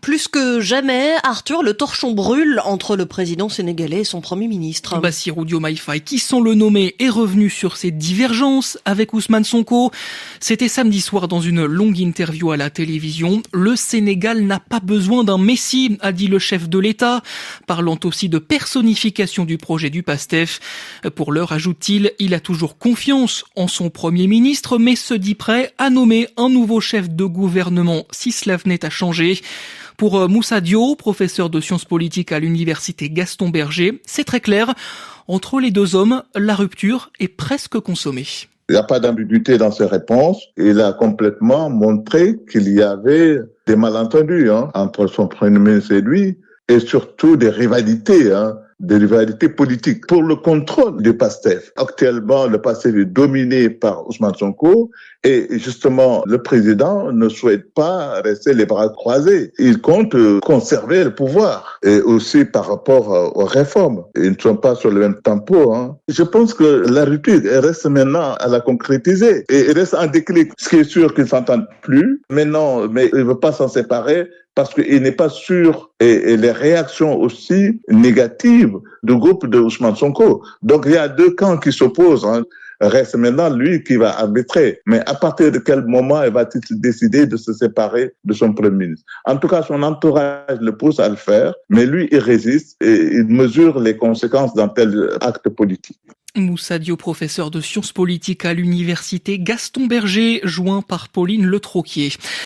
Plus que jamais, Arthur, le torchon brûle entre le président sénégalais et son Premier ministre. Bassirou Diomaye Faye, qui sans le nommer, est revenu sur ses divergences avec Ousmane Sonko. C'était samedi soir dans une longue interview à la télévision. Le Sénégal n'a pas besoin d'un messie, a dit le chef de l'État, parlant aussi de personnification du projet du PASTEF. Pour l'heure, ajoute-t-il, il a toujours confiance en son Premier ministre, mais se dit prêt à nommer un nouveau chef de gouvernement si cela venait à changer. Pour Moussa Dio, professeur de sciences politiques à l'université Gaston Berger, c'est très clair. Entre les deux hommes, la rupture est presque consommée. Il n'y a pas d'ambiguïté dans ses réponses. Il a complètement montré qu'il y avait des malentendus entre son Premier ministre et lui, et surtout des rivalités politiques pour le contrôle du PASTEF. Actuellement, le PASTEF est dominé par Ousmane Sonko et justement, le président ne souhaite pas rester les bras croisés. Il compte conserver le pouvoir et aussi par rapport aux réformes. Ils ne sont pas sur le même tempo. Je pense que la rupture reste maintenant à la concrétiser et il reste un déclic. Ce qui est sûr qu'ils ne s'entendent plus. Mais il ne veut pas s'en séparer parce qu'il n'est pas sûr et les réactions aussi négatives du groupe de Ousmane Sonko. Donc il y a deux camps qui s'opposent. Reste maintenant lui qui va arbitrer. Mais à partir de quel moment va-t-il décider de se séparer de son Premier ministre? En tout cas, son entourage le pousse à le faire, mais lui, il résiste et il mesure les conséquences d'un tel acte politique. Moussa Dio, professeur de sciences politiques à l'université Gaston Berger, joint par Pauline Le Troquier.